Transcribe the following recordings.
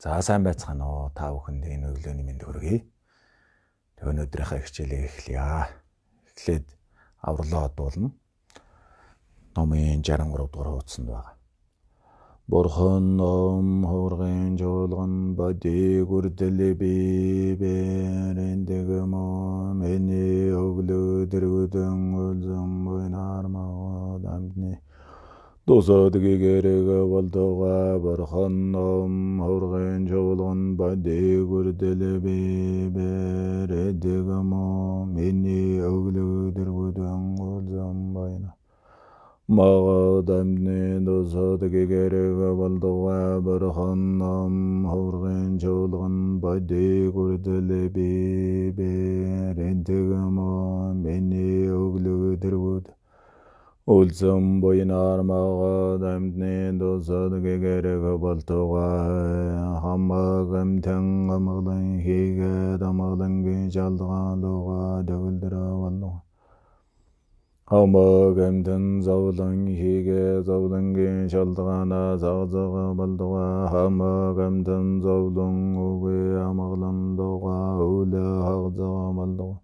За сайн байцгаана уу та бүхэнд энэ өглөөний мэнд хүргэе. Тэгээ өнөөдрийнхээ хичээлээ эхлэе. Эхлээд авралаа одуулна. Номын 63 дугаар хуудсанд байгаа. Бурхан ном хургын жуулган бодиг үрдэлээ бибэрэндэгэм миний өглөө дэргүдэн үлзэн буйнармаа дамдны досодгийгэрэг болдоога бурхан ном хургын жуулган бодиг үрдэлээ бибэрэндэгэм миний өглөө дэргүдэн үлзэн буйнармаа Мағадамны досодгийгэрэг болдоога бурхан ном хургын жуулган бодиг үрдэлээ бибэрэндэгэм миний өглөө дэргүд үлзэн буйнармаа дамдны досодгийгэрэг болдоога хамаагамтэн амгалан хийгээд амгалангийн жалдгаан луга төгөлдрөө болдоога Хамаагамтэн зовлон хийгээ зовлонгийн шалдгаанаа загзага болдоога хамаагамтэн зовлон үгүй амгалан луга өлөө хагзага болдоога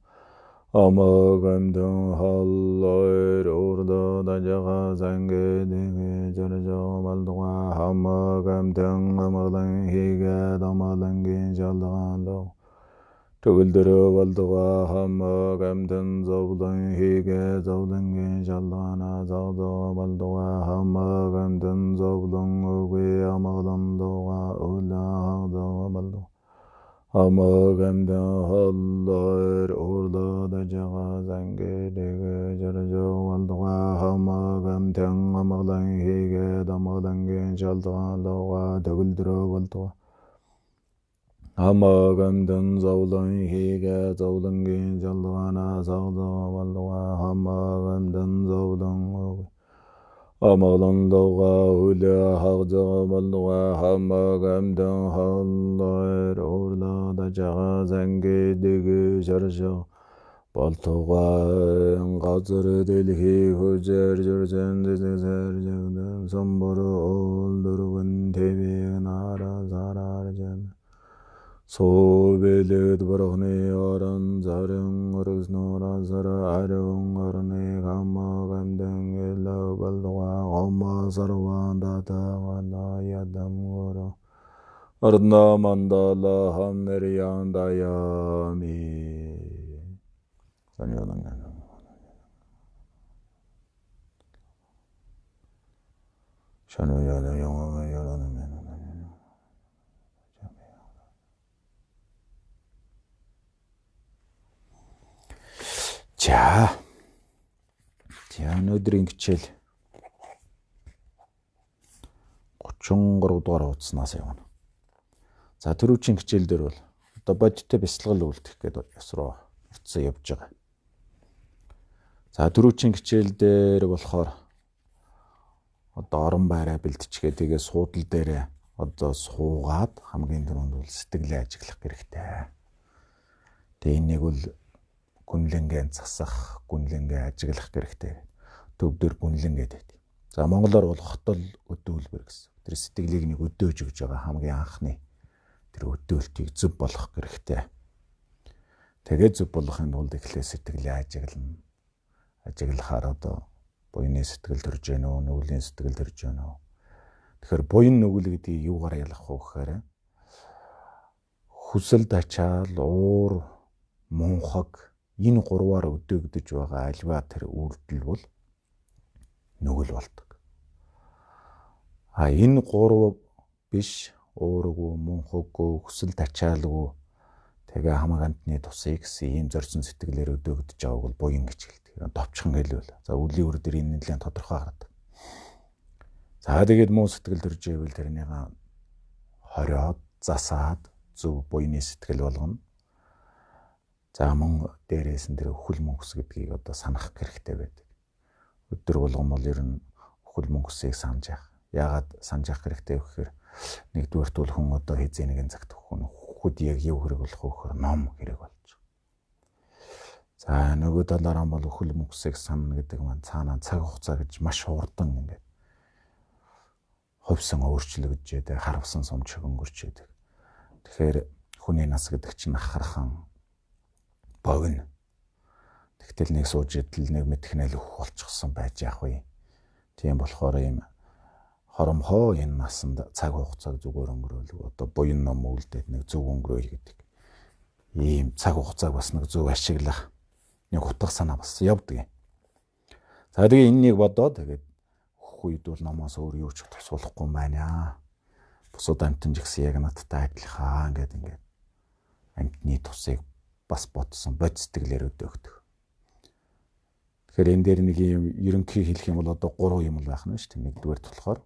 Хамаагамтэн халлойр урлоо дажага сангэдэгэ жоржоо болдоога хамаагамтэн амгалан хийгээд амгалангийн шалдгаан луга Төгөлдрөө болдоога хамаагамтэн зовлон хийгээ зовлонгийн шалдгаанаа загзага болдоога хамаагамтэн зовлон үгүй амгалан луга өлөө хагзага болдоога Хамаагамтэн халлойр урлоо дажага сангэдэгэ жоржоо болдоога хамаагамтэн амгалан хийгээд амгалангийн шалдгаан луга төгөлдрөө болдоога Хамаагамтэн зовлон хийгээ зовлонгийн шалдгаанаа загзага болдоога хамаагамтэн зовлон үгүй амгалан луга өлөө хагзага болдоога хамаагамтэн халлойр урлоо дажага сангэдэгэ жоржоо болдоога газар дэлхий хөзөр жүрсэн зэзэр жагдан сомбор ол дөрвөн тэвэг нара зарар жам Собелет бурхны орон зарын өргснөр азар ариун орны хамаагамтэн элөө болдоога гома сарван датагана ядам горо Арна мандала хамнерян даями Шануяна 영광을 열어놓으면 За өнөөдрийн хичээл 33 дугаар хуудснаас явна. За түрүүчийн хичээл дээр бол одоо бодиттой бясалгал үлдэх гэдэг ёс руу орцсон явж байгаа. За түрүүчийн хичээл дээр болохоор одоо орон байраа бэлтчихээ тэгээ суудал дээр одоо суугаад хамгийн түрүүнд бол сэтгэлээ ажиглах хэрэгтэй. Тэгээ энийг бол гүнлэнгээ засах, гүнлэнгээ ажиглах хэрэгтэй. Төвдөр гүнлэн гэдэг. За монголоор бол хотол өдөөлбөр гэсэн. Тэр сэтгэлийг нэг өдөөж өгж байгаа хамгийн анхны тэр өдөөлтийг зөв болгох хэрэгтэй. Тэгээд зөв болгохын тулд эхлээ сэтгэлээ ажиглана. Ажиглахаар одоо буйны сэтгэл төрж гэнэ үү, нүглийн сэтгэл төрж гэнэ үү. Тэгэхээр буйн нүгэл гэдгийг юугаар ялгах вэ гэхээр хүсэл тачаал, уур, мунхаг энэ гурваар өдөөгдөж байгаа альва тэр үйлдэл бол нүгэл болдог. Энэ гурав биш уургүй, мунхаггүй, хүсэл тачаалгүй тэгээ хамаагантны тусыг гэсэн ийм зорьсон сэтгэлээр өдөөгдөж байгааг бол буян гэж хэлдэг. Товчхон хэлвэл. За үлийн үр дээр энэ нэлээд тодорхой гардаг. За тэгээд муу сэтгэл төрж байвал тэрнийг хориод, засаад зөв буйны сэтгэл болгоно. За мөн дээрээс нь тэр өхөл мөнгөс гэдгийг одоо санах хэрэгтэй байдаг. Өдөр болгон бол ер нь өхөл мөнгөсийг санаж явах. Яагаад санаж явах хэрэгтэй вэ гэхээр нэгдүгээрт бол хүн одоо хизээ нэгэн цагт хөхөд яг юу хэрэг болох вэ гэхээр ном хэрэг болж байгаа. За нөгөө талаараа бол өхөл мөнгөсийг санана гэдэг маань цаанаа цаг хугацаа гэж маш хурдан ингээд хувьсан өөрчлөгдөж яадаг, харавсан сум чиг өнгөрч яадаг. Тэгэхээр хүний нас гэдэг чинь ахархан богино. Тэгтэл нэг сууж идэл нэг мэдхнэл өгөх болчихсон байж яах вэ? Тийм болохоор ийм хоромхоо энэ насанд цаг хугацааг зүгээр өнгөрөөлөв. Одоо буян ном үлдээд нэг зөв өнгөрөөе гэдэг. Ийм цаг хугацааг бас нэг зөв ашиглах нэг утга санаа бас явдаг юм. За тэгээ энэнийг бодоод тэгээд өгөх үед бол номоос өөр юу ч тусуулахгүй юм байна. Бусад амьтан жигсэн яг надтай адилхан ингээд амьтны тусыг бас бодсон бод сэтгэлээр өдөөгдөг. Тэгэхээр энэ дээр нэг юм ерөнхий хэлэх юм бол одоо 3 юм байх нь шүү дээ. Нэгдүгээр болохоор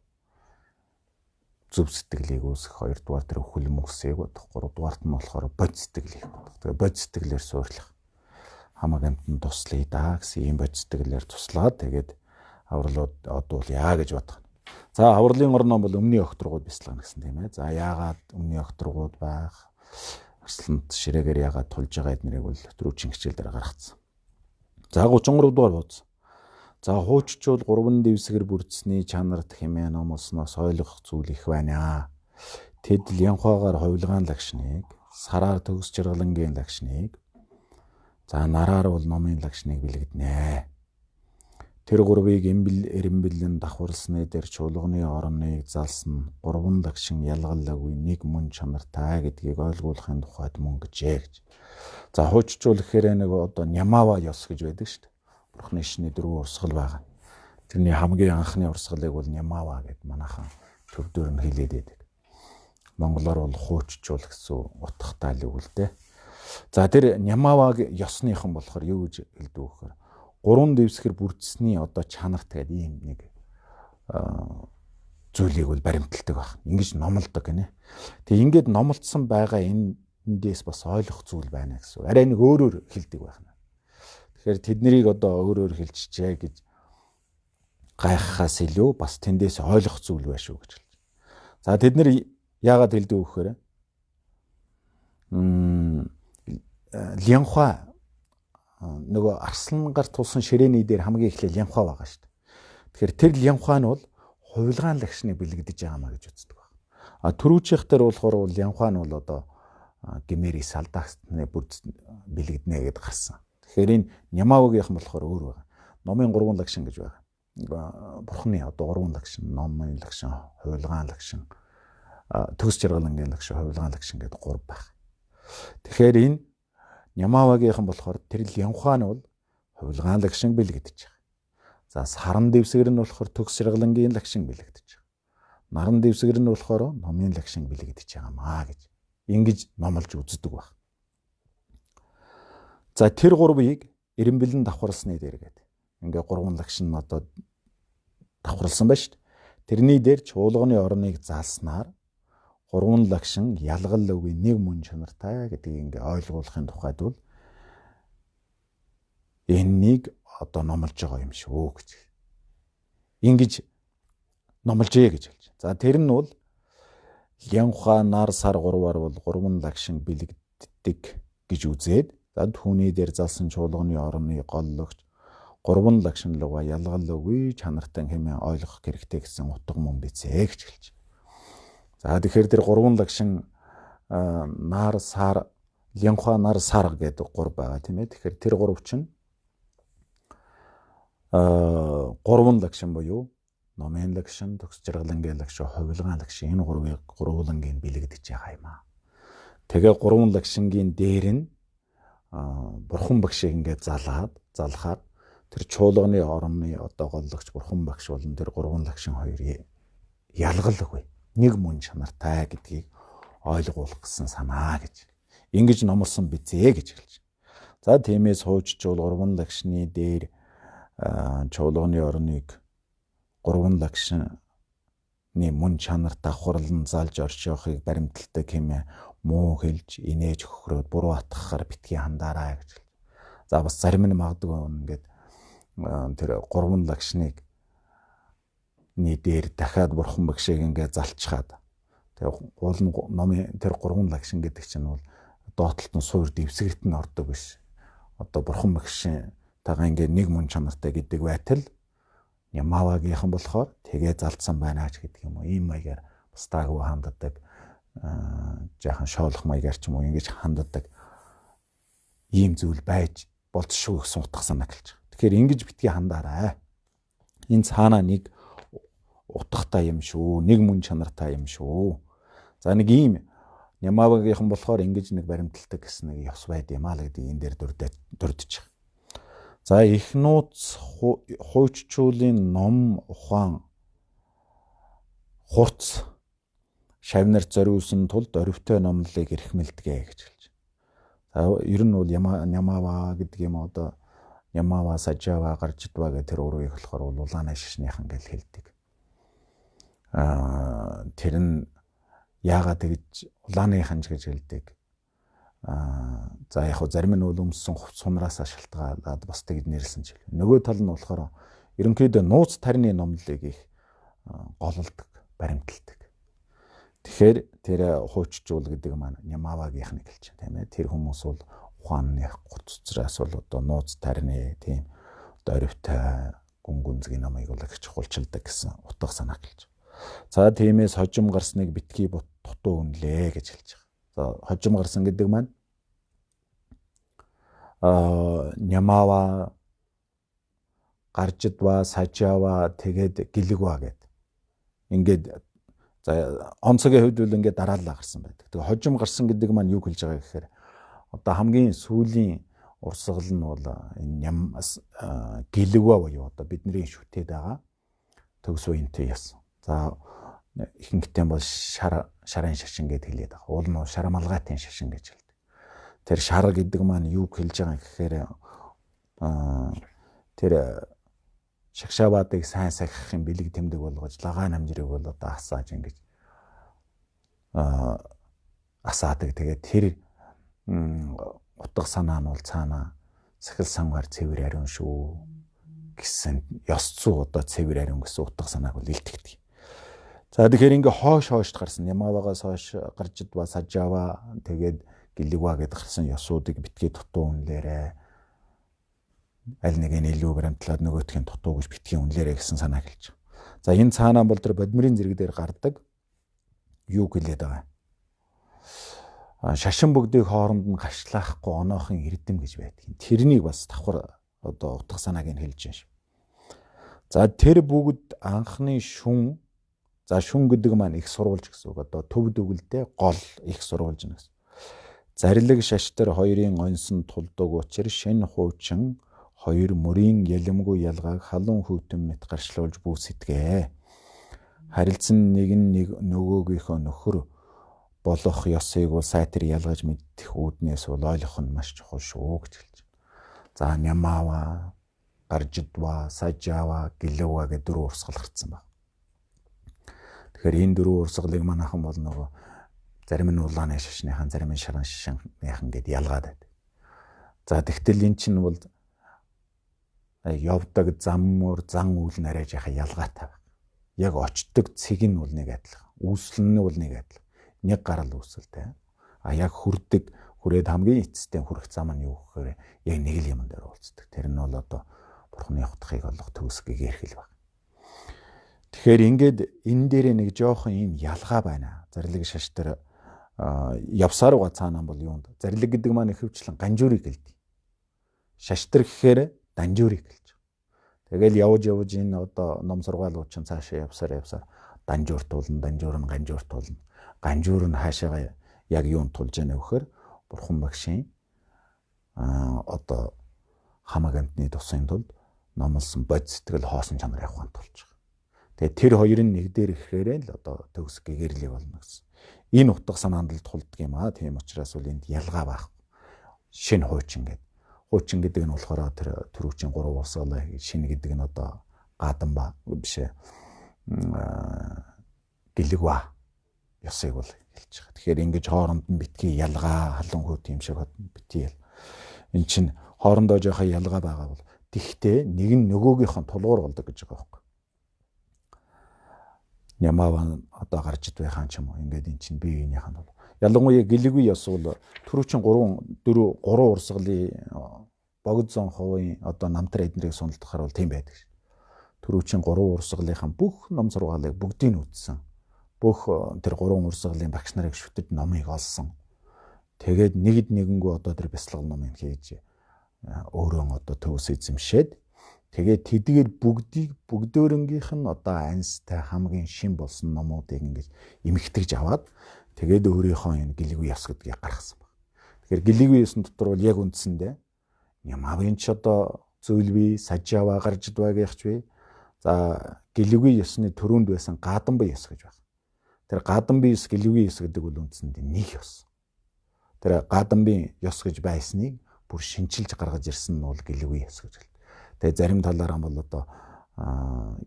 зөв сэтгэлийг үүсгэх, хоёрдугаар тэр хүлэм үсээг бодох, гуравдугаарт нь болохоор бод сэтгэлийг бодох. Тэгээ бод сэтгэлээр суурлах. Хамаг амьтанд туслая да гэсэн ийм бод сэтгэлээр туслаад тэгээд авралууд одуулъя гэж бодох. За авралын орноо бол өмнөний өгтргууд бяцлага гэсэн тийм ээ. За яагаад өмнөний өгтргууд байх? Арслант ширээгээр яагаад тулж байгаа эднэрийг бол өтрүүчийн хичээл дээр гаргацсан. За 33 дугаар хуудас. За хууччул 3 дэвсгэр бүрдсэний чанарт хэмээн номлосноос ойлгох зүйл их байна. Тэд лянхаагаар хувилгаан лагшныг, сараар төгс жаргалангийн лагшныг, за нараар бол номын лагшныг бэлэгдэнэ. Тэр гурвыг эрэмбэлэн давхарлсны дээр чуулганы орныг залсан 3 лагшин ялгаллаагүй нэг мөн чанартай гэдгийг ойлгуулахын тухайд мөн гэжээ гэж. За хууччул гэхээр нэг одоо нямава ёс гэж байдаг шүү дээ. Бурхны шний 4 урсгал байгаа. Тэрний хамгийн анхны урсгалыг бол нямава гэд манайхан төвдөр нь хэлээд байдаг. Монголоор бол хууччул гэсэн утгатай л үг л дээ. За тэр нямаваг ёсныхан болохоор юу гэж хэлдэг вэ гэхээр 3 дэвсгэр бүрдсэний одоо чанарт гэдэг ийм нэг зүйлийг бол баримталдаг байна. Ингэж номлодог гинэ. Тэг ингээд номлоцсон байгаа эндээс бас ойлгох зүйл байна гэсэн. Арай нэг өөрөөр хэлдэг байна. Тэгэхээр тэднийг одоо өөрөөр хэлчихээ гэж гайхахаас илүү бас тэндээс ойлгох зүйл байна шүү гэж хэлж. За тэд нар яагаад хэлдэг вэ гэхээр лянхаа нөгөө арслангаар тулсан ширээний дээр хамгийн эхлээд лянхаа байгаа шүү дээ. Тэгэхээр тэр лянхаа нь бол хувилгаан лагшныг бэлэгдэж байгаамаа гэж үздэг байна. А түрүүчийнх дээр болохоор лянхаа нь бол одоо гэмэри салдагсны бэлэгднэ гэдээ гарсан. Тэгэхээр энэ нямавагийнхан болохоор өөр байна. Номын 3 лагшин гэж байгаа. Бурхны одоо 3 лагшин, номын лагшин, хувилгаан лагшин, төгс жаргалангийн лагшин, хувилгаан лагшин гэдэг 3 байна. Тэгэхээр энэ нямавагийнхан болохоор тэр лянхаа нь бол хувилгаан лагшин бэлэгдэж байгаа. За саран дэвсгэр нь болохоор төгс жаргалангийн лагшин бэлэгдэж байгаа. Наран дэвсгэр нь болохоор номын лагшин бэлэгдэж байгаамаа гэж ингэж номлож үздэг баг. За тэр 3-ыг эрэмбэлэн давхарлсны дээр гэдэг. Ингээ 3 лагшин одоо давхарлсан байна шүү дээ. Тэрний дээр чуулганы орныг заалснаар 3 лагшин ялгаллаагүй нэг мөн чанартай гэдгийг ингээ ойлгуулахын тухайд бол энэнийг одоо номлож байгаа юм шүү гэж. Ингэж номложээ гэж хэлж. За тэр нь бол лянхаа нар сар 3-аар бол 3 лагшин бэлэгддэг гэж үзээд за түүний дээр залсан чуулганы орны голлогч 3 лагшин луга ялгаллаагүй чанартай хэмээн ойлгох хэрэгтэй гэсэн утга мөн бицээ гэж хэлж. За тэгэхээр тэр 3 лагшин нар сар лянхаа нар сар гэдэг 3 байгаа тийм ээ. Тэгэхээр тэр 3 чинь 3 лагшин буюу номын лагшин, төгс жаргалангийн лагшин, хувилгаан лагшин энэ 3-ыг гурвуулангийн бэлэгдэж байгаа юм аа. Тэгээ 3 лагшингийн дээр нь бурхан багшийг ингээд залхаад тэр чуулганы орны одоо голлогч бурхан багш болон тэр 3 лагшин хоёрыг ялгалгүй нэг мөн чанартай гэдгийг ойлгуулах гэсэн санаа гэж. Ингэж номлосон бизээ гэж хэлж. За тиймээс хууччул 3 лагшны дээр чуулганы орныг 3 лагшны мөн чанар давхарлан залж оршихыг баримталдаг хэмээн муу хэлж инээж хөхрөөд буруу атгахаар битгий хандаарай гэж. За бас зарим нь магадгүй ингээд тэр 3 лагшныг дээр дахиад бурхан багшийг ингээд залчхаад тэгээ уул нь номын тэр 3 лагшин гэдэг чинь бол доотлолт нь суур дэвсгэрт нь ордог биш. Одоо бурхан багшийн тагаа ингээд нэг мөн чанартай гэдэг байтал нямавагийнхан болохоор тэгээ залдсан байна ч гэдэг юм уу. Ийм маягаар бас таагүй ханддаг жаахан шоолох маягаар ч юм уу ингэж ханддаг ийм зүйл байж болцшгүй гэсэн утга санаа гэлж байгаа. Тэгэхээр ингэж битгий хандаарай. Энэ цаанаа нэг утгатай юм шүү. Нэг мөн чанартай юм шүү. За нэг ийм Нямавагийнхан болохоор ингэж нэг баримталдаг гэсэн нэг ёс байд юм аа л гэдэг энэ дээр дурдж байгаа. За их нууц хууччуулын ном ухаан хурц шавнарт зориулсан тулд орвтой номлолыг эрхмэлдэгэ гэж хэлж. За ер нь бол Нямава гэдэг юм одоо Нямава, Сажава, Гаржидва гэх тэр урвыг болохоор улааны шашныхан гэж хэлдэг. Тэр нь яагаад тэгж улааны ханж гэж хэлдэг. За яг хөө зарим нь өмссөн сунраас шалтгаалаад бас тэгж нэрлсэн ч. Нөгөө тал нь болохоор ерөнхийдөө нууц тарины номлолыг их гололдог, баримталдаг. Тэгэхээр тэр хуучжуул гэдэг маань Нямавагийнх нь гэлж байна тийм ээ. Тэр хүмүүс бол ухааны гуццраас бол одоо нууц тарины тийм одоо орвтой гүнзгий намайг бол их чухалчилдаг гэсэн утга санаа гэлж. За тиймээс хожим гарсныг битгий дутуу үнэлээ гэж хэлж байгаа. За хожим гарсан гэдэг маань Нямава, Гаржидва, Сажава тэгээд Гэлэгва гэд. Ингээд за онцгийн хувьд бол ингээд дараалал гарсан байдаг. Тэгээ хожим гарсан гэдэг маань юу хэлж байгаа гэхээр одоо хамгийн сүүлийн урсгал нь бол энэ Гэлэгва буюу одоо бидний шүтээд байгаа төгс үеинтэй ясан. За ихэнхдээ бол шарын шашин гэд хэлээд байгаа. Уул нь шар малгайтын шашин гэж хэлдэг. Тэр шар гэдэг маань юу хэлж байгаа гэхээр тэр шагшаабадыг сайн сахихын бэлэг тэмдэг болгож лагаа намжирыг бол одоо асааж ингэж асаадаг. Тэгээд тэр утга санаа нь бол цаана сахил сангаар цэвэр ариун шүү гэсэн ёс зүй одоо цэвэр ариун гэсэн утга санааг бол илтгэдэг. За тэгэхээр ингээ хойшд гарсан Нямавагаас хойш Гаржидва, Сажава тэгээд Гэлэгва гэдэг гарсан ёсуудыг битгий дутуу үнэлээрэ. Аль нэг нь илүү баримтлаад нөгөөтгийн дутуу гэж битгий үнэлээрэ гэсэн санаа хэлж байгаа. За энэ цаанаа бол тэр бодмирын зэрэг дээр гардаг юу гэлээд байгаа. Шашин бүгдийг хооронд нь гашлаахгүй оноохон эрдэм гэж байдаг. Тэрнийг бас давхар одоо утга санааг нь хэлж байна шүү. За тэр бүгд анхны шүн. За шүн гэдэг маань их сурвалж гэсэн үг. Одоо төв дүгэлдээ гол их сурвалж гэсэн. Зарлиг шаштар хоёрын онсон тулдаг учир шинэ хуучин хоёр мөрийн ялэмгүй ялгааг халуун хөвтөн мэт гаршлуулж бүсэтгэ. Харилцан нэг нөгөөгийнхөө нөхөр болох ёсыг бол сайтар ялгаж мэдэх үүднээс бол ойлгох нь маш чухал шүү гэж хэлж байна. За Нямава, Гаржидва, Сажава, Гэлэгва гэдэг дөрвөн урсгал гарцсан байна. Тэгэхээр энэ дөрвөн урсгалыг манайхан бол нөгөө зарим нь улааны шашныхан, зарим нь шаран шашныхан гэд ялгаад байдаг. За тэгтэл эн чинь бол явдаг зам үйл нарайж яхаа ялгаатай байна. Яг очдог цэг нь бол нэг адилхан. Үүсэл нь бол нэг адилхан. Нэг гарал үүсэлтэй. Яг хүрээд хамгийн эцэстээ хүрэх зам нь юу гэхээр яг нэг л юм дээр уулздаг. Тэр нь бол одоо бурхны утгыг олох төгсгийг эрхэл баг. Тэгэхээр ингээд энэ дээр нэг жоохон юм ялгаа байна. Зарлиг шаштар явсаар уга цаанаа бол юунд. Зарлиг гэдэг маань ихэвчлэн ганжуурыг гэлдэг. Шаштар гэхээр данжуурыг гэлж. Тэгэл явж энэ одоо ном сургаалууд чинь цаашаа явсаар данжуурт тулна, данжуур нь ганжуурт тулна. Ганжуур нь хаашаага яг юунд тулж яана вэхээр бурхан багшийн одоо хамаг амтны тусын тулд номлосон бод сэтгэл хоосон чанар явахын тулж байгаа. Тэгээ тэр хоёрын нэг дээр ихээр л одоо төгс гэгэрлийн болно гэсэн. Энэ утга санаанд л тулдаг юм аа. Тийм учраас бол энд ялгаа байх. Шинэ хуучин гэдэг. Хуучин гэдэг нь болохоор тэр түрүүчийн 3 урсгал шинэ гэдэг нь одоо гадан ба биш Гэлэгва ёсыг бол хэлж байгаа. Тэгэхээр ингэж хооронд нь битгий ялгаа халуун хөөт юм шиг битгий ял. Эн чинь хоорондоо жоохон ялгаа байгаа бол тэгтээ нэг нь нөгөөгийнх нь тулгуур болдог гэж байгаа байхгүй. Нямава одоо Гаржидвахан ч юм уу ингээд эн чинь бие биенийх нь бол ялангуяа Гэлэгви ёс бол түрүүчийн 3 урсгалын богд зон хувийн одоо намтар эднэрийг суналдахаар бол тийм байдаг шүү. Түрүүчийн 3 урсгалынхан бүх ном сургаалыг бүгдийг нь үтсэн. бүх тэр 3 урсгалын багш нарыг шүтэж номыг олсон. Тэгээд нэгд нэгэнгүү одоо тэр бяцлал номыг хийж өөрөө одоо төвс эзэмшээд тэгээд тэдгээр бүгдөөрөнгийнх нь одоо аньстай хамгийн шин болсон номуудыг ингэж эмхтэгж аваад тэгээд өөрийнхөө энэ гэлгүй ёс гэдгийг гаргасан баг. Тэгэхээр гэлгүй ёсны дотор бол яг үндсэндээ ямавын ч одоо зүйл бий, сажава гарч байгаагч бий. За гэлгүй ёсны төрөнд байсан гадан бие ёс гэж байна. Тэр гадан бие ёс гэлгүй ёс гэдэг бол үндсэндээ нэг ёс. Тэр гадан бие ёс гэж байсныг бүр шинчилж гаргаж ирсэн нь бол гэлгүй ёс гэж байна. Тэгээ зарим талаараа бол одоо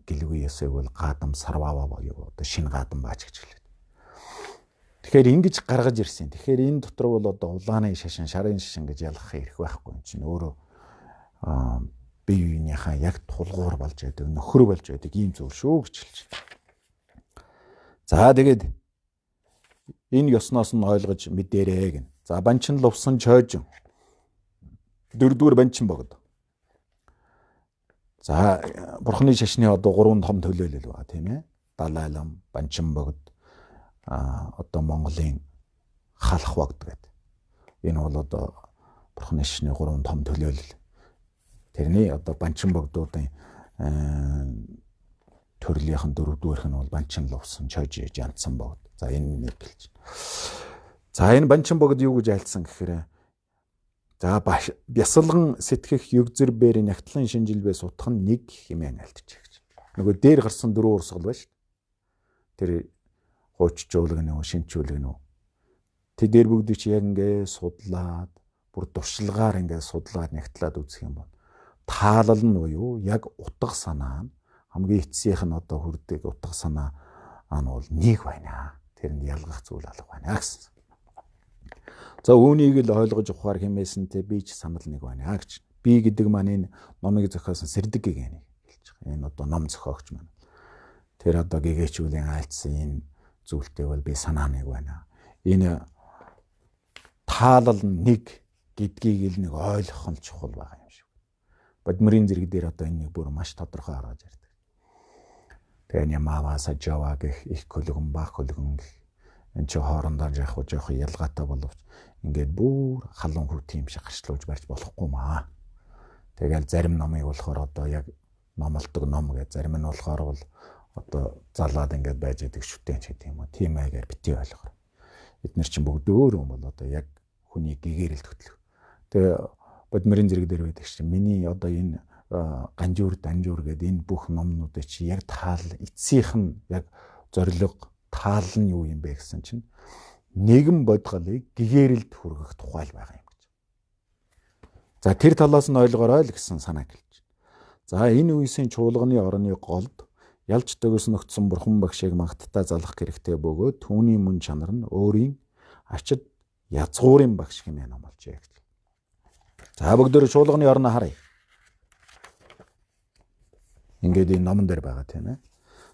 гэлгүй ёсыг бол гадам сарвава буюу одоо шинэ гадан бааж гэж хэлээд. Тэгэхээр ингэж гаргаж ирсэн. Тэгэхээр энэ дотор бол одоо улааны шашин, шарын шашин гэж ялгах хэрэг байхгүй юм чинь өөрөө бие биенийхээ яг тулгуур болж байдаг, нөхөр болж байдаг ийм зүйл шүү гэж хэлж байна. За тэгээд энэ ёсноос нь ойлгож мэдэрээ гэн. За банчин лувсан чойжин. Дөрөвдүгээр банчин богд. За бурхны шашны одоо 3 том төлөөлөл байгаа тийм ээ. Далайлам, банчин богд, одоо Монголын халах богд гэдэг. Энэ бол одоо бурхны шашны 3 том төлөөлөл. Тэрний одоо банчин богдуудын төрлийнхэн 4-дүгээрх нь бол банчин лувсан чойж жантсан богд. За энэ нэг хэлж. За энэ банчин богд юу гэж айлтсан гэхээр за бясалган сэтгэх югзэр бээр нягтлан шинжилбээ сутах нь нэг хэмээн альтчих гэж. Нөгөө дээр гарсан 4 урсгал ба шүү. Тэр хуучжуулаг нөө шинчүүлэг нөө. Тэдгээр бүгдийг чи яг ингээ судлаад бүр туршлагаар ингээ судлаад нягтлаад үзэх юм бол таалал нь буюу яг утга санаа нь хамгийн эцсийнх нь одоо хүрдэг утга санаа нь бол нэг байна. Тэрэнд ялгах зүйл алга байна гэсэн. За үүнийг л ойлгож ухаар хэмээсэнтэй би ч санал нэг байна гэж. Би гэдэг маань энэ номыг зохиосон Сэрдэг гэгэнийг хэлж байгаа. Энэ одоо ном зохиогч маань. Тэр одоо гэгээчүүлийн айлцсан энэ зүйлтэй бол би санаа нэг байна. Энэ таалал нэг гэдгийг л нэг ойлгох нь чухал байгаа юм шиг. Бодмөрийн зэрэг дээр одоо энэ нэг бүр маш тодорхой хараад ярьдаг. Тэгээ ямава сажава гэх их хөлгөн бах хөлгөн гэх энэ ч хоорондоо жоох ялгаатай боловч ингээд бүр халуун хүүт юм шиг гарчлуулж барьж болохгүй маа. Тэгэл зарим номыг болохоор одоо яг номолдог ном гэж зарим нь болохоор бол одоо залаад ингээд байж байгаа шүтэн ч гэдэг юм уу. Тийм аягаар битгий ойлгохоор. Эднэр чинь бүгд өөр юм бол одоо яг хүний гэгээрэл төтлөх. Тэгээ бодмөрийн зэрэг дээр байдаг чинь миний одоо энэ ганжуур данжуур гэдэг энэ бүх номнуудыг чи яг таал эцсийнх нь яг зориг таал нь юу юм бэ гэсэн чинь нэгэн бодгалыг гэгээрэлд хүргэх тухайл байгаа юм гэж. За тэр талаас нь ойлгоорой л гэсэн санаа гэлж. За энэ үеийн чуулганы орны голд ялж төгснөгдсөн бурхан багшийг магттай залах хэрэгтэй бөгөөд түүний мөн чанар нь өөрийн ачид язгуурын багш хэмээн номлжээ гэж. За бүгдөө чуулганы орноо харъя. Ингээд энэ номон дээр байгаа тийм ээ.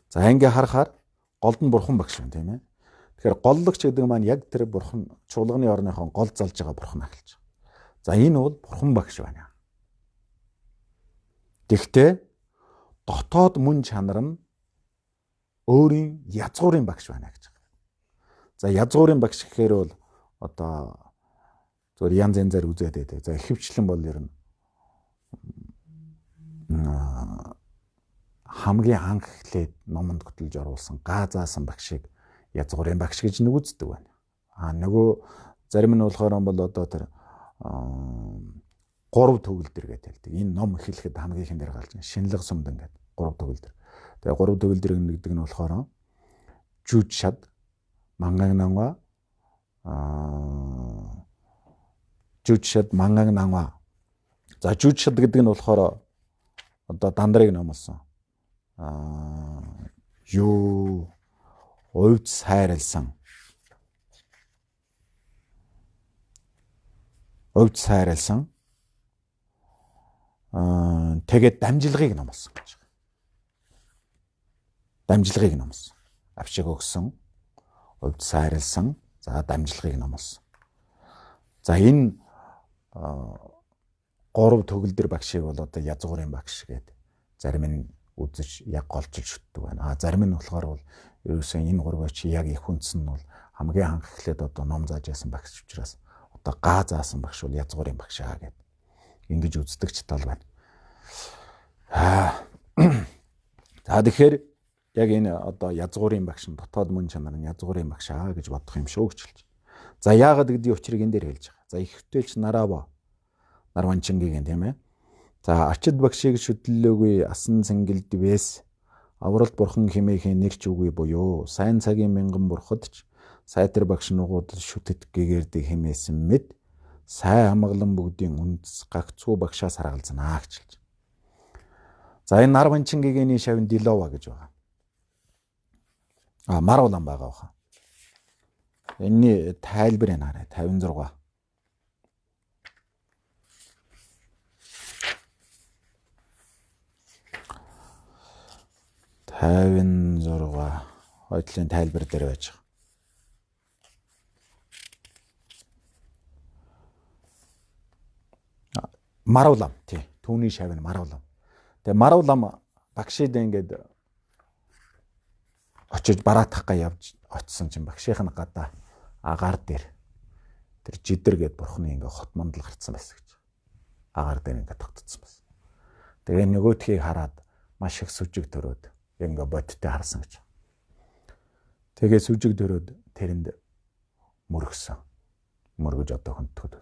За ингээ харахаар голд нь бурхан багш байна тийм ээ. Тэгэхээр голлогч гэдэг маань яг тэр бурхан чуулганы орныхон гол залж байгаа бурхан ахилж байгаа. За энэ бол бурхан багш байна. Гэхдээ дотоод мөн чанар нь өөрийн язгуурын багш байна гэж байгаа. За язгуурын багш гэхээр бол одоо зөвхөн янз янзаар үзээд байдаг. За ихэвчлэн бол ер нь хамгийн анх эхлээд номонд хөтлөж оруулсан газаасан багшийг язгуурын багш гэж нэг үздэг байна. Нөгөө зарим нь болохоор бол одоо тэр 3 төгөлдөр гэдэг хэлдэг. Энэ ном эхлэхэд хамгийн ихэн дээр гарч байгаа шинэлэг сумдан гэдэг 3 төгөлдөр. Тэгээ 3 төгөлдрийг нэгдэг нь болохоор жүж шад мангагнанга жүж шад мангагнанга. За жүж шад гэдэг нь болохоор одоо дандрыг номлосон. Юу увд сайралсан. Увд сайралсан. Тэгээд дамжилгыг номлосон гэж. Дамжилгыг номлосон. Авшиг өгсөн. Увд сайралсан. За дамжилгыг номлосон. За энэ 3 төгөлдөр багшийг бол одоо язгуурын багш гэдэг. Зарим нь үзэж яг голчилж шүтдэг байна. Зарим нь болохоор бол ерөөсөө энэ гурваа чи яг их үндсэн нь бол хамгийн анх эхлээд одоо ном зааж яасан багш учраас одоо гаа заасан багш бол язгуурын багш гэдэг ингэж үздэгч тал байна. За тэгэхээр яг энэ одоо язгуурын багш нь дотоод мөн чанар нь язгуурын багш гэж бодох юм шүү гэж хэлж. За яагаад гэдгийг учрыг энэ дээр хэлж байгаа. За их хөтөлч Нарванчингийн тийм ээ. За ачид багшийг шүтлөөгүй асан цэнгэлд бэс авралт бурхан хэмээхийн нэрч үгүй буюу сайн цагийн мянган бурхад ч сайтар багш нугууд шүтэт гэгэрдэг хэмээсэн мэд сайн хамглан бүгдийн үндэс гагцгүй багшаас харгалзнаа гэж хэлж. За энэ Нарванчингийн шавин Дилова гэж байгаа. Маруулан байгаа баха. Энэний тайлбарыг хараа 56. Хойдлын тайлбар дээр байж байгаа. Маруулам тий. Түүний шавь нь маруулам. Тэгээ маруулам багшид ингээд очиж бараатахгаа явж очисон чинь багшийн гадаа агаар дээр тэр жидэр гээд бурхны ингээ хот мандал гарцсан байсан гэж. Агаар дээр ингээ тогтцсон байсан. Тэгээ нөгөөдхийг хараад маш их сүжиг төрөөд ингээ бодтой харсан гэж. Тэгээ сүжиг төрөөд тэрэнд мөргсөн. Мөргөж одоо хүндтгэд.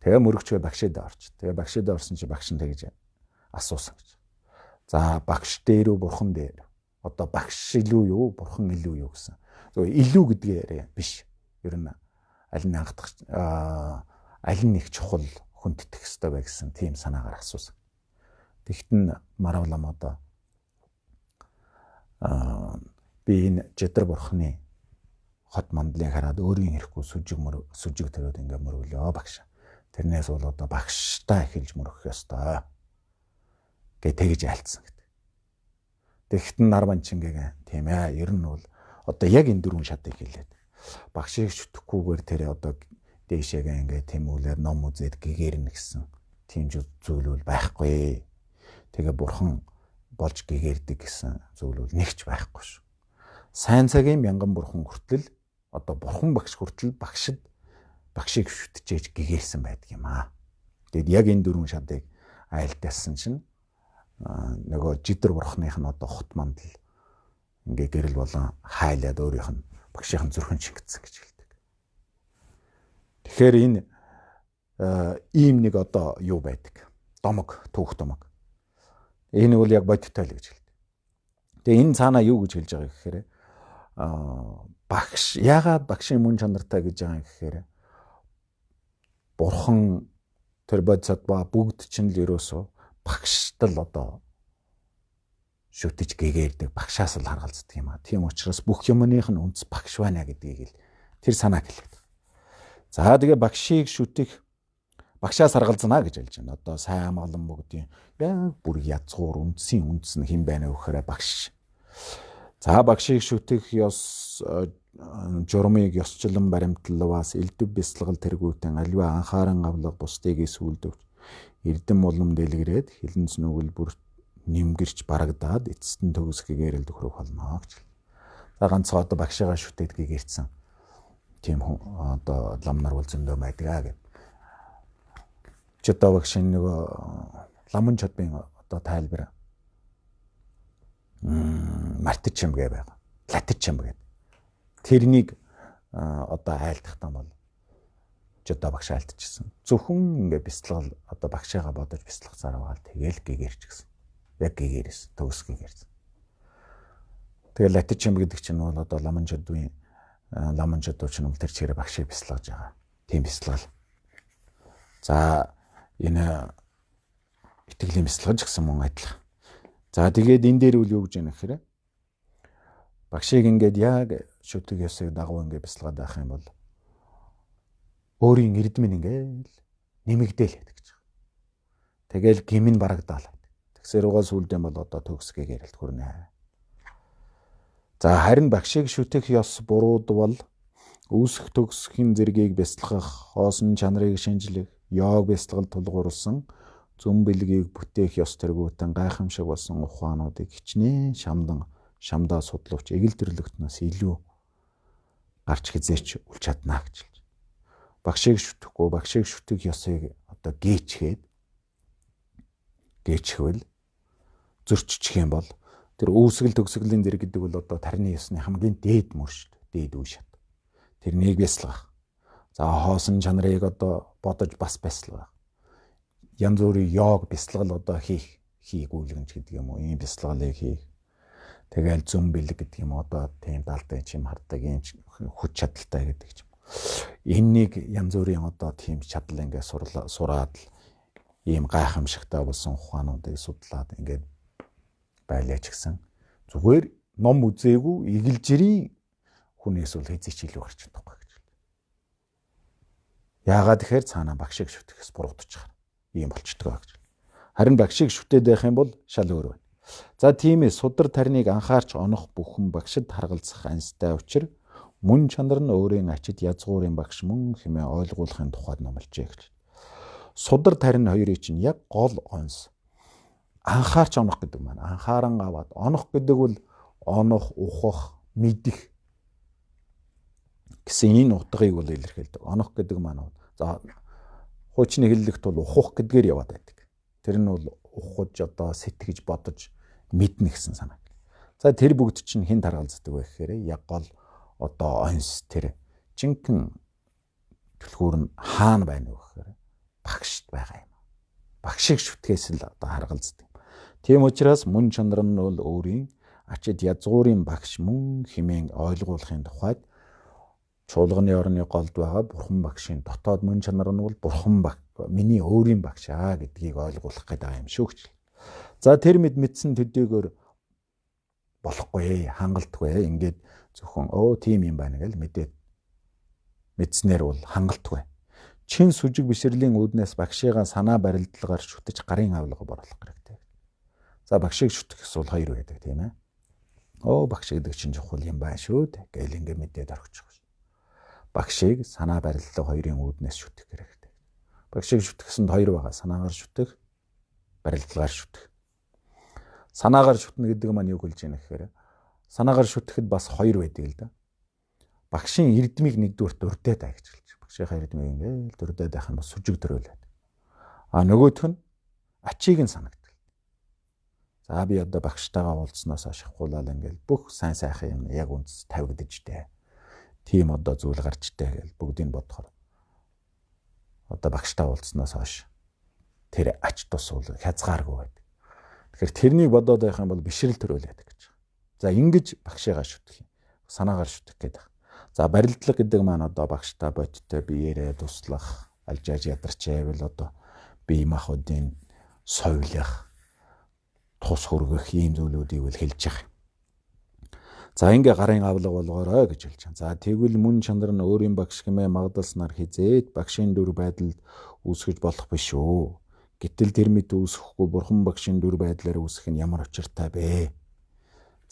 Тэгээ мөргөчгөө багшид орч. Тэгээ багшид орсон чи багш нь тэгж асуусан гэж. За багш дээр үү бурхан дээр. Одоо багш илүү юу бурхан илүү юу гэсэн. Зөв илүү гэдгээр биш. Ер нь аль нь анхдах аль нь их чухал хүндтгэх ёстой бай гэсэн тийм санаагаар асуусан. Тэгтэн маравлам одоо би энэ жидэр бурхны хот мандлыг хараад өөрийн хэрэггүй сүжиг төрөөд ингээ мөргөлөө багш. Тэрнээс бол одоо багштай эхэлж мөргөх ёстой гэ тэгж айлцсан гэдэг. Тэгтэн Нарванчингийн тийм ээ ер нь бол одоо яг энэ дөрвөн шатыг хэлээд багшийг шүтгэхгүйгээр тэр одоо дээшээгээ ингээ тэмүүлээд ном үзээд гэгэрнэ гэсэн тийм зүйл бол байхгүй. Тэгээ бурхан болж гэгэрдэг гэсэн зүйл бол нэгч байхгүй шүү. Сайн цагийн мянган бурхан хүртэл одоо бурхан багш хүртэл багшид багшийг шүтжээж гэгэрсэн байдаг юм аа. Тэгэд яг энэ дөрвөн шатыг айлтаасан чинь нөгөө жидэр бурхных нь одоо хот мандал ингээ гэрэл болон хайлаад өөрийнх нь багшийн зүрхэн шингэцсэн гэж хэлдэг. Тэгэхээр энэ ийм нэг одоо юу байдаг. Домог, түүх домог. Энэ бол яг бодиттой л гэж хэлдэг. Тэгээ энэ цаанаа юу гэж хэлж байгаа гэхээр багш яагаад багшийн мөн чанартай гэж байгаа юм гэхээр бурхан тэр бодисатва бүгд чинь л ерөөсөө багштал одоо шүтэж гэгэрдэг багшаас л харгалздаг юм аа. Тийм учраас бүх юмных нь үндэс багш байна гэдгийг л тэр санааг хэлээд. За тэгээ багшийг шүтэх багшаас харгалзнаа гэж хэлж байна. Одоо сайн амгалан бүгдийн яг бүр язгуур үндсийн үндэс нь хэн байна вэ гэхээр багш. За багшийг шүтэх ёс журмыг ёсчлон баримтлаваас элдв бясалгал тэргүүтэн аливаа анхааран авлага бусдыг сүулдөвч эрдэм улам дэлгэрээд хилэнц нүгэл бүр нэмгэрч барагдаад эцэстэн төгсгийгээр л төхрөх болно гэж. За ганцхан одоо багшигаа шүтээд гэгэрсэн тийм одоо лам нар бол зөндөө байдгаа гэв. Ч одоо багшийн нөгөө ламын чодбын одоо тайлбар мартич юм гээ байгаа. Латич юм гэдэг. Тэрнийг одоо айлтахтан бол жодоо багш айлтчихсан. Зөвхөн ингээ бяцлал одоо багшаагаа бодож бяцлах зараагаал тэгэл гэгэрч гисэн. Яг гэгэрээс төгс гэгэрсэн. Тэгэл латич юм гэдэг чинь бол одоо ламын жодвын ламын жодвч нь тэр чигээр багшийг бяцлагж байгаа. Тийм бяцлал. За энэ итгэлийн бяцлагж гэсэн мөн адилхан. За тэгээд энэ дээр үл юу гэж яах вэ? Багшийг ингээд яг шүтэг ёсыг дагуу ингээд бяцлагаад байх юм бол өөрийн эрдмийн ингээд нэмэгдээл байдаг гэж байна. Тэгэл гимн барагдаал. Тэгсээр угаал сүлдэн бол одоо төгсгийгээр л хүрнэ. За харин багшийг шүтэх ёс бурууд бол үүсэх төгсөхийн зэргийг бяцлахах, хоосон чанарыг шинжлэх, йог бяцлагал тулгуурласан Зүн бэлгийг бүтээх ёс тэргүүтэн гайхамшиг болсон ухаануудыг хичнээн шамдаа судлууч эгэл төрлөختнөөс илүү гарч хизээч үлч чадна гэж хэлж. Багшийг шүтгэхгүй, багшийг шүтэх ёсыг одоо гээчхвэл зөрччих юм бол тэр үүсгэл төгсгөлийн зэрэг гэдэг бол одоо тарины ёсны хамгийн дээд мөр шүү дээ. Дээд үе шат. Тэрнийг бясалгах. За хоосон чанарыг одоо бодож бас бясалгах. Янз бүрийн йог бясалгал одоо хийх үйлгэнж гэдэг юм уу? Ийм бясалгалыг хийх. Тэгэл зүн бэлэг гэдэг юм одоо тийм даалтай чим хардаг ийм хүч чадалтай гэдэг юм. Энэнийг янз бүрийн одоо тийм чадал ингээд сураад ийм гайхамшигтай болсон ухаануудыг судлаад ингээд байлаач гисэн. Зүгээр ном үзээгүй эгэлжирийн хүнээс бол хэзээ ч илүү гарч чадахгүй гэж. Яагаад тэгэхээр цаанаа багшийг шүтгэхээс буруудчихаар ийм болчдөг гэж. Харин багшийг шүтээд байх юм бол шал өөр байна. За тиймээс судар тарныг анхаарч онох бүхэн багшид харгалзах анстай учир мөн чанар нь өөрийн ачид язгуурын багш мөн хэмээн ойлгуулахын тухайд номлжээ гэж. Судар тарин хоёрыг чинь яг гол онс анхаарч онох гэдэг маань анхааран аваад онох гэдэг бол онох, ухах, мэдэх гэсэн энэ утгыг бол илэрхийлдэг. Онох гэдэг маань за хуучны хэллэгт бол ухах гэдгээр яваад байдаг. Тэр нь бол ухаж одоо сэтгэж бодож мэднэ гэсэн санаа. За тэр бүгд чинь хэн таргалздаг вэ гэхээр яг гол одоо онс тэр жинхэнэ түлхүүр нь хаана байна вэ гэхээр багшд байгаа юм. Багшийг шүтгэээс л одоо харгалздаг. Тийм учраас мөн чанар нь бол өөрийн ачид язгуурын багш мөн хэмээн ойлгуулахын тухайд чуулганы орны голд байгаа бурхан багшийн дотоод мөн чанар нь бол бурхан миний өөрийн багш гэдгийг ойлгуулах гэдэг юм шүү гэж. За тэр мэдсэн төдийгөр болохгүй, хангалтгүй. Ингээд зөвхөн тийм юм байна гэж мэдснээр бол хангалтгүй. Чин сүжиг бишрэлийн үүднээс багшигаа санаа барилдлагаар шүтэж гарын авлага боруулах хэрэгтэй. За багшийг шүтгэхс бол хоёр байдаг тийм ээ. Багш гэдэг чинь чухал юм байна шүү гэж ингээд мэдээд орчих. Багшийг санаа барилдлага хоёрын үүднээс шүтэх хэрэгтэй. Багшийг шүтгэсэнд хоёр байгаа. Санаагаар шүтэх, барилдлагаар шүтэх. Санаагаар шүтнэ гэдэг маань юу хэлж яах гэхээр санаагаар шүтгэхэд бас хоёр байдаг л да. Багшийн эрдмийг нэгдүгээр дурдаад байгаа гэж хэлж. Багшийнхаа эрдмийг ингээл дурдаад байх юм бол сүжиг төрөөлээд. Нөгөөх нь ачийг нь санагдал. За би одоо багштайгаа уулзсноос хойш хавуулаад ингээл бүх сайн сайхан юм яг үндэс тавигдаж дээ. Тийм одоо зүйл гарч дээ гэж бүгдийг бодохоор. Одоо багштай уулзсноос хойш тэр ач тус бол хязгааргүй байдаг. Тэгэхээр тэрнийг бодоод байх юм бол бишрэл төрөөлээд гэж. За ингэж багшигаа шүтэх юм. Санаагаар шүтэх гэдэг. За барилдлага гэдэг маань одоо багштай бодиттой биеэрээ туслах, алжааж ядарч байвал одоо бие махбодын соёлох, тус хөргөх ийм зүйлүүдийг үл хэлж байгаа. За ингээ гарын авлага болгоорой гэж хэлж байгаа. За тэгвэл мөн чанар нь өөрийн багш хэмээн магдалснаар хизээд багшийн дүр байдалд үүсгэж болох биш үү? Гэтэл тэр мэд үүсэхгүй бурхан багшийн дүр байдлаар үүсэх нь ямар учиртай бэ?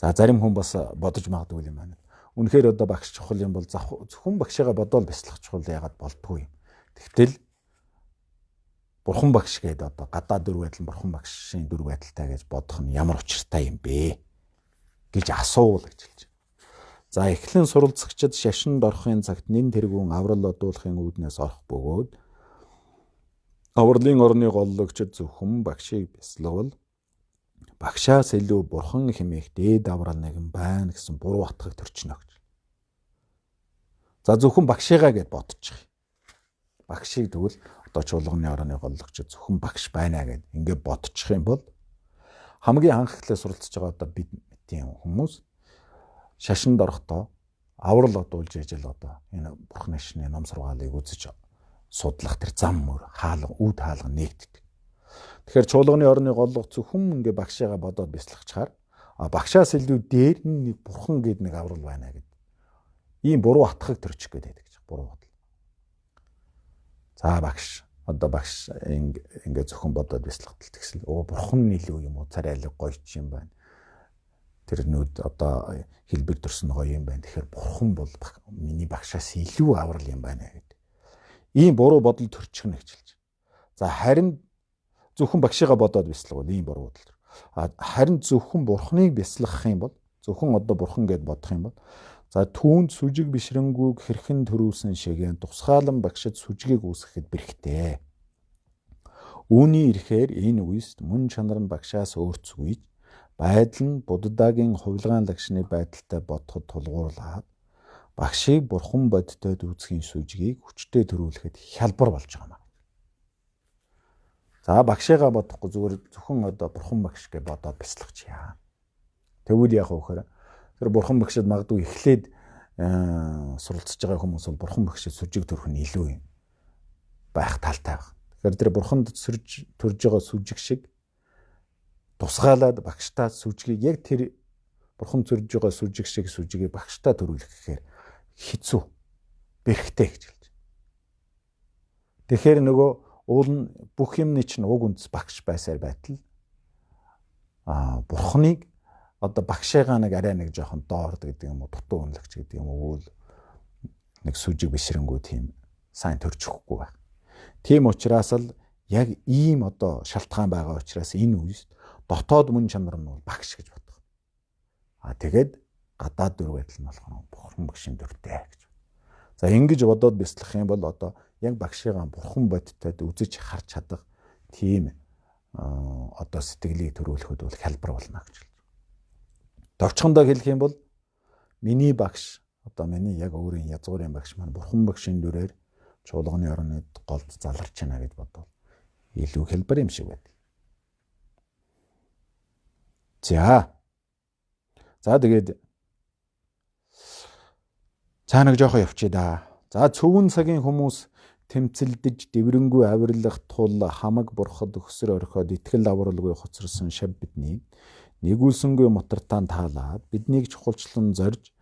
За зарим хүн бас бодож магадгүй юм байна. Үнэхээр одоо багш чухал юм бол зөвхөн багшигаа бодоол бяцлах чухал яагаад болдгүй юм. Тэгтэл бурхан багш гэдэг одоо гадаа дүр байдал бурхан багшийн дүр байдалтай гэж бодох нь ямар учиртай юм бэ гэж асуул гэж хэлж байна. За эхлэн суралцагчид шашинд орохын цагт нэн тэргүүн аврал одуулахын үүднээс орох бөгөөд авралын орны голлогчид зөвхөн багшийг бясалгавал багшаас илүү бурхан хэмээх дээд аврал нэгэн байна гэсэн буруу утгыг төрчнө гэж. За зөвхөн багшигаа гэд бодчих. Багшийг тэгвэл одоо чуулганы орны голлогчид зөвхөн багш байна гэд ингээд бодчих юм бол хамгийн анх эхлээ суралцж байгаа одоо бид тийм хүмүүс шашинд орохдоо аврал одуулж ижил одоо энэ бурхны шний ном сургаалыг үзэж судлах тэр зам мөр үд хаалга нэгддэг. Тэгэхээр чуулганы орны голлого зөвхөн ингээ багшигаа бодоод бяцлахчаар багшаас илүү дээр нэг бурхан гээд нэг аврал байна гэдэг. Ийм буруу атгахыг төрчих гээд байдаг гэж буруу бодол. За багш ингээ зөвхөн бодоод бяцлахтал тэгсэл бурхан нь илүү юм уу царайлаг гоё ч юм байна. Тэр нүд одоо хэлбэг төрсөн гоё юм байна. Тэгэхээр бурхан бол миний багшаас илүү аврал юм байна гэдэг. Ийм буруу бодол төрчихнө гэж хэлж. За харин зөвхөн багшигаа бодоод бяцлах бол ийм буруу бодол. Харин зөвхөн бурхныг бяцлах юм бол зөвхөн одоо бурхан гэд бодох юм бол за түүнд сүжиг бишрэнгүйг хэрхэн төрүүлсэн шигээ тусгаалan багшид сүжгийг үүсгэхэд бэрхтээ. Үүний ирэхээр энэ үест мөн чанар нь багшаас өөрцгүй байдал нь Буддагийн хувилгаан лагшны байдалтай бодоход тулгуурлаад багшийг бурхан бодитод үүсгийн сүжгийг хүчтэй төрүүлэхэд хялбар болж байгаа юм. За багшигаа бодохгүй зүгээр зөвхөн одоо бурхан багш гэж бодоод бяцлагч яа. Тэгвэл яах вэ гэхээр тэр бурхан багшид магадгүй эхлээд суралцж байгаа хүмүүс бол бурхан багшид сүжиг төрөх нь илүү юм байх талтай байна. Тэгэхээр тэр бурханд төрж байгаа сүжиг шиг тусгаалаад багштаа сүжгийг яг тэр бурхан төрж байгаа сүжиг шиг сүжигийг багштаа төрүүлэх гэхээр хэцүү, бэрхтээ гэж хэлж. Тэгэхээр нөгөө уул нь бүх юмны чинь уг үндэс багш байсаар байтал бурханыг одоо багшигаа нэг арай нэг жоохон доорд гэдэг юм уу, дутуу үнэлэгч гэдэг юм уу, нэг сүжиг бишрэнгүү тийм сайн төрж өгөхгүй байх. Тийм учраас л яг ийм одоо шалтгаан байгаа учраас энэ үест дотоод мөн чанар нь бол багш гэж бодох. Тэгээд гадаад дүр байдал нь болох бурхан багшийн дүртэй гэж. За ингэж бодоод бяцлах юм бол одоо яг багшигаа бурхан бодитод үзэж харж чадах тийм одоо сэтгэлийг төрүүлэхэд бол хялбар болно гэж. Товчхондоо хэлэх юм бол миний багш одоо миний яг өөрийн язгуурын багш маань бурхан багшийн дүрээр чуулганы орнод голд заларч байна гэж бодвол илүү хялбар юм шиг байдаг. За тэгээд цаанаг жоохон явчээ да. За цөвөн цагийн хүмүүс тэмцэлдэж дэврэнгүй авирлах тул хамаг бурхад өсөр орхиод итгэл авралгүй хоцорсон шав биднийг нэгүүлсэнгүй мотортаан таалаад биднийг чухалчлан зорж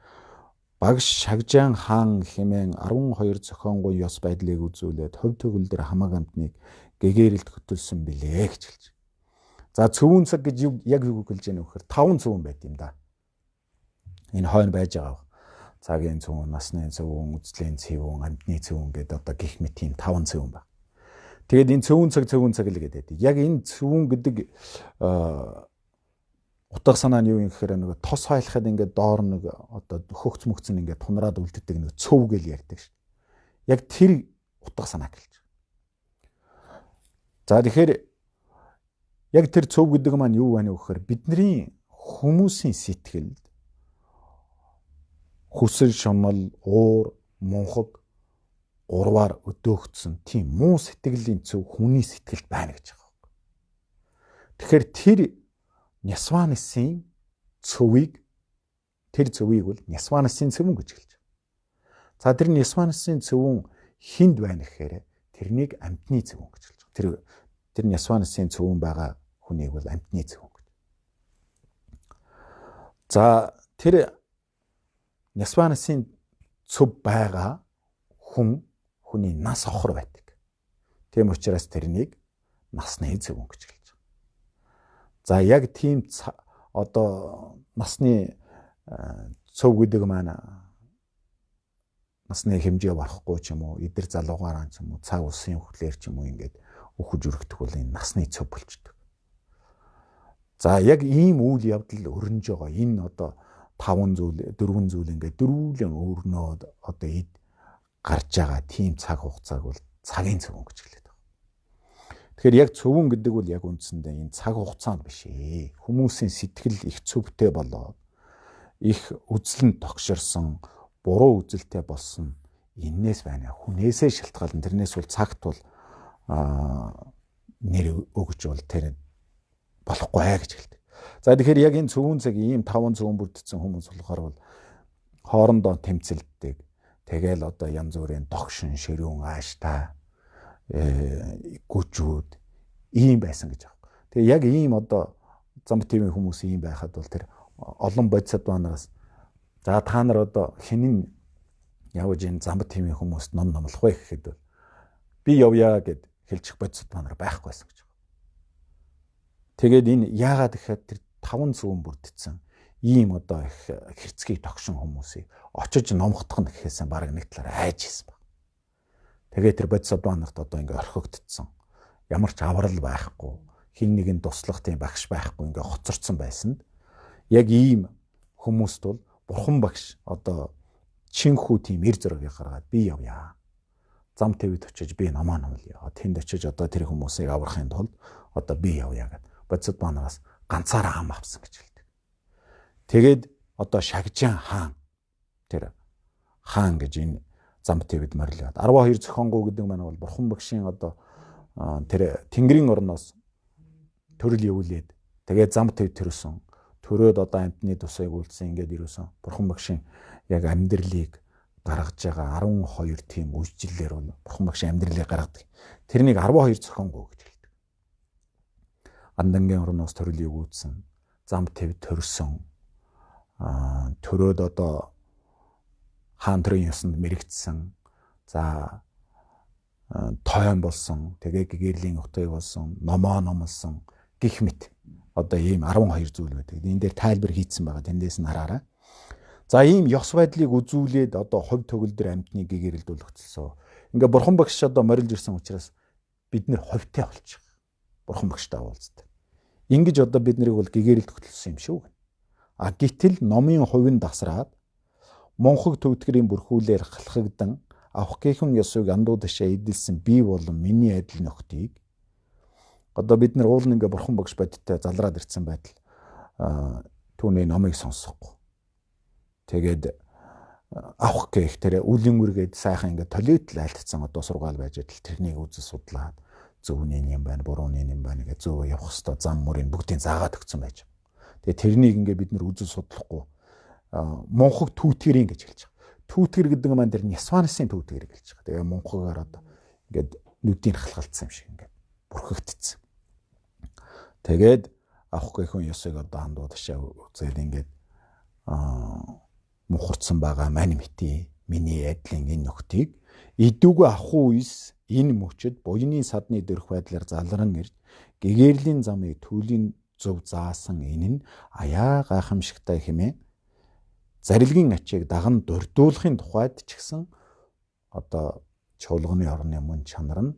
багш шагжаан хаан хэмээн 12 зохионгүй ёс байдлыг үзүүлээд хөв төгөлдөр хамаг амтныг гэгээрэлд хөтөлсөн билээ гэж хэлж. За цөвөн цаг гэж яг юу хэлж яах вэ гэхээр 5 цөвөн байт юм да. Энэ хойно байж байгаа. Цагийн цөвөн, насны цөвөн, үзлийн цөвөн, амтны цөвөн гэдэг одоо гих мэт тийм 5 цөвөн байна. Тэгээд энэ цөвөн цаг л гэдэг. Яг энэ цөвөн гэдэг утга санаа нь юу юм гэхээр нэг тос хайлахад ингээд доор нэг одоо хөгц мөгцөн ингээд тунраад үлддэг нэг цөв гэл ярьдаг шүү. Яг тэр утга санаа гэлж. За тэгэхээр яг тэр цөв гэдэг маань юу байна вэ гэхээр бидний хүмүүсийн сэтгэлд хүсэл шунал, уур, мунхаг гурваар өдөөгдсөн тийм муу сэтгэлийн цөв хүний сэтгэлд байна гэж байгаа. Тэгэхээр тэр Нясванысын цөвийг бол Нясванысын цөвөн гэж хэлж. За тэр Нясванысын цөвөн хинд байна гэхээр тэрнийг амтны цөвөн гэж хэлж. Тэр Нясванысын цөвөн байгаа хүнийг бол амтны цөвөн гэж. За тэр Нясванысын цөв байгаа хүний нас охор байдаг. Тийм учраас тэрнийг насны цөвөн гэж хэлж. За яг тийм одоо насны цөв гэдэг маань насны хэмжээ барахгүй ч юм уу, эдэр залуугаараа ч юм уу, цаг усын хөвлөөр ч юм уу ингээд өхөж өргөдөх бол энэ насны цөв болчдөг. За яг ийм үйл явдал өрнөж байгаа. Энэ одоо 4 зүйл ингээд дөрвөлэн өрнөөд одоо эд гарч байгаа тийм цаг хугацааг бол цагийн цөвөн гэж хэлдэг. Тэгэхээр яг цөвөн гэдэг бол яг үндсэндээ энэ цаг хугацаанд биш ээ. Хүмүүсийн сэтгэл их цөвтэй болоод их үзлэн тогширсон, буруу үзэлтэй болсон энээс байна. Хүнээсээ шалтгаалan тэрнээс бол цагт бол нэр өгч бол тэр болохгүй аа гэж хэлдэг. За тэгэхээр яг энэ цөвөн цаг ийм 5 цөвөн бүрдсэн хүмүүс болохоор бол хоорондоо тэмцэлддэг. Тэгэл одоо янз бүрийн догшин, ширүүн, ааштай гүжүүд ийм байсан гэж байна. Тэгээ яг ийм одоо замб тивийн хүмүүс ийм байхад бол тэр олон бодисод банаас за та нар одоо хинэн явж энэ замб тивийн хүмүүст ном номлох вэ гэхэд бол би явъя гэд хэлчих бодисод банаар байхгүйсэн гэж байна. Тэгээд энэ яагаад гэхээр тэр 5 цөвөн бүрдсэн ийм одоо их хэрцгий тогшин хүмүүсийг очиж номхдох нь гэхээсээ баг нэг талаараа айж хийсэн баг. Тэгээ тэр бодисод банарт одоо ингээ орхигдсон. Ямар ч аврал байхгүй. хин нэгэн туслах тийм багш байхгүй ингээ хоцорсон байсанд яг ийм хүмүүст бол бурхан багш одоо чинхүү тийм эр зөргийг гаргаад би явъя. Зам твэд очиж би намаа номлъё. Тэнд очиж одоо тэр хүмүүсийг аврахын тулд одоо би явъя гэд. Бодисод банаас ганцаараа ам авсан гэж хэлдэг. Тэгээд одоо Шагжаан хаан тэр хаан гэж энэ зам твэд морилоод 12 зохионгуу гэдэг маань бол бурхан багшийн одоо тэр Тэнгэрийн орноос төрөл явуулээд тэгээд зам твэд төрсөн. Төрөөд одоо амтны тусыг үйлдсэн ингээд ирсэн. Бурхан багшийн яг амьдралыг гаргаж байгаа 12 тийм үйлчлэлээр бол бурхан багшийн амьдралыг гаргадаг. Тэрнийг 12 зохионгуу гэж хэлдэг. Андангийн орноос төрлийг үүдсэн, зам твэд төрсөн. Төрөөд одоо хаан төрийн ёсонд мэрэгдсэн. За тойон болсон, тэгээ гэгэрлийн утгыг болсон, номоо номлсон гих мэт. Одоо ийм 12 зүйл байдаг. Энэ дээр тайлбар хийцэн байгаа. Тэндээс нь хараарай. За ийм ёс байдлыг үзүүлээд одоо хувь төгөл дээр амьтныг гэгэрэлд болгоцсон. Ингээ бурхан багш одоо морилж ирсэн учраас бид нэр хувьтай болчих. Бурхан багштай уулздаг. Ингэж одоо бид нарыг бол гэгэрэлд хөтлсөн юм шүү. А гítэл номын хувийн дасраад монхог төвдгэрийн бүрхүүлээр халахагдан авах гэхэн ёсыг андуу дэшээ эдэлсэн би болон миний адил нөхдийг одоо бид нар уул ингээ бурхан багш бодиттой залраад ирсэн байтал түүний номыг сонсохгүй. Тэгээд авах гэх тэр үлийн үргээд сайхан ингээ толиотл айлтцсан одоо сургаал байж идэл тэрнийг үзэл судлаад зөвний юм байна, бурууны юм байна гэж зөв явах хэвээр зам мөрийг бүгдийг заагаад өгсөн байж. Тэгээд тэрнийг ингээ бид нар үзэл судлахгүй монхог түүтгэрийн гэж хэлж байгаа. Түүтгэр гэдэг маань тэр Нясванысын түүтгэр гэж байгаа. Тэгээ монхогаар одоо ингээд нүдийг халхалцсан юм шиг ингээд бүрхэгдсэн. Тэгээд авах гэхэн ёсыг одоо хандуу ташаа үзээд ингээд мухарцсан байгаа мань мити миний адилын энэ нөхдийг идүүгээ авах үес энэ мөчөд буйны садны дөрөх байдлаар залран ирж гэгэрлийн замыг түүлийн зөв заасан энэ нь аяа гайхамшигтай хэмээн зарилгын ачийг даган дурдуулахын тухайд ч гэсэн одоо чуулганы орны мөн чанар нь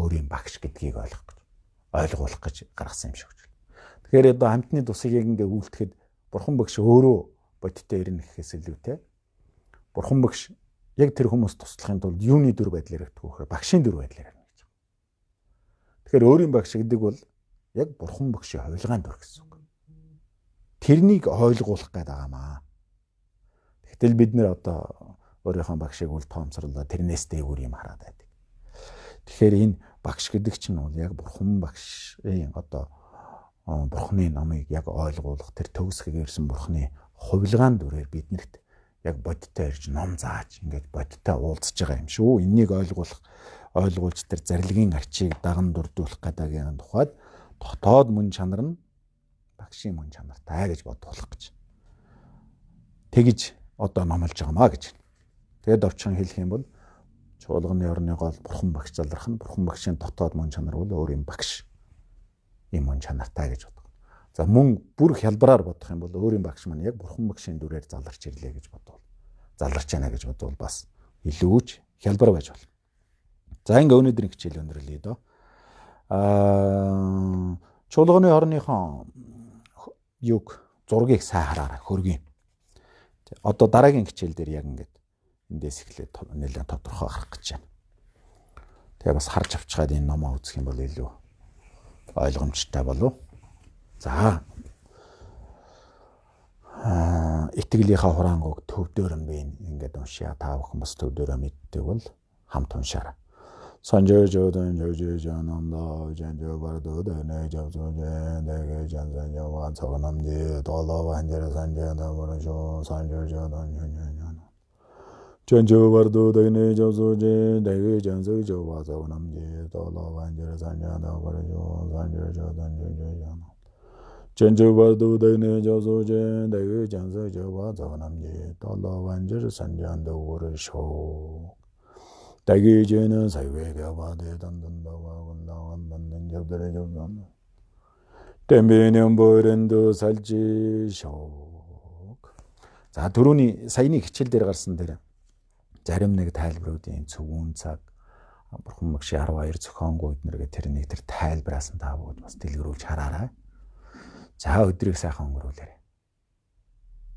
өөрийн багш гэдгийг ойлгуулах гэж гаргасан юм шиг байна. Тэгэхээр одоо хамтны тусыг яг ингээ үйлдэхэд бурхан багш өөрөө бодиттой ирнэ гэхээс илүүтэй бурхан багш яг тэр хүмүүс туслахын тулд юуны дүр байдлаар ирдэг вэ? Багшийн дүр байдлаар ирнэ гэж. Тэгэхээр өөрийн багш гэдэг бол яг бурхан багшийн хувилгаан дүр гэсэн үг. Тэрнийг ойлгуулах гээд байгаамаа. Тэгтэл бид нэр одоо өөрийнхөө багшийг үл тоомсорлоо тэрнээс дээгүүр юм хараад байдаг. Тэгэхээр энэ багш гэдэг чинь бол яг бурхан багшийн одоо бурханы номыг яг ойлгуулах тэр төгсгөг ирсэн бурханы хувилгаан дүрээр биднэрт яг бодиттой ирж ном зааж ингээд бодиттой уулзж байгаа юм шүү. Энэнийг ойлгуулж тэр зарилгын ачийг даган дурдуулах гэдгийн тухайд дотоод мөн чанар нь багшийн мөн чанартай гэж бодуулах гэж. Тэгж одоо номлож байгаамаа гэж. Тэгээд орчин хэлэх юм бол чуулганы орны гол бурхан багш залрах нь бурхан багшийн дотоод мөн чанар бол өөрийн багш юм мөн чанартай гэж боддог. За мөн бүр хялбараар бодох юм бол өөрийн багш маань яг бурхан багшийн дүрээр заларч ирлээ гэж бодвол заларч яана гэж бодвол бас илүүж хялбар байж болно. За ингээ өнөөдрийн хичээл өндөрлөе дөө. Чуулганы орныхон юг зургийг сайн хараарай хөргийн. Одоо дараагийн хичээл дээр яг ингээд эндээс эхлээд нэлээд тодорхой гарах гэж байна. Тэгээ бас харж авчгаад энэ номоо үзэх юм бол илүү ойлгомжтой болов. За итгэлийнхаа хураангуйг төвдөөрөн би ингээд уншия та бүхэн бас төвдөөрөө мэддэг бол хамт уншаарай. Санжөөжөөдөн жөөжөөжөнөндөө жанжөөбардөөдөө жавзөөжөө дэгэ жанзанжоо цогномди долоо анжера санжөөдөө санжөөжөөдөн жанжөөбардөөдөө жавзөөжөө дэгэ жанзөөжөө цогномди долоо анжера санжөөдөө санжөөжөөдөн жөөжөө жанжөөбардөөдөө жавзөөжөө дэгэ жанзөөжөө цогномди долоо анжера санжөөдөө шоо 다기제는 사회가 바대 단단다와 건강한 만든 잡들의 점점 땜비는 보랜도 살지쇼. 자 드론이 사인이 기칠 데려 갔은 데라 자렴내게 타일브로드인 좋은 цаг Бурхан мөгшийн 12 зохионгоо эднэргээ тэрнийг тэр тайлбараасан та бүгд бас дэлгэрүүлж хараарай. За өдрийг сайхан өнгөрүүлээрэй.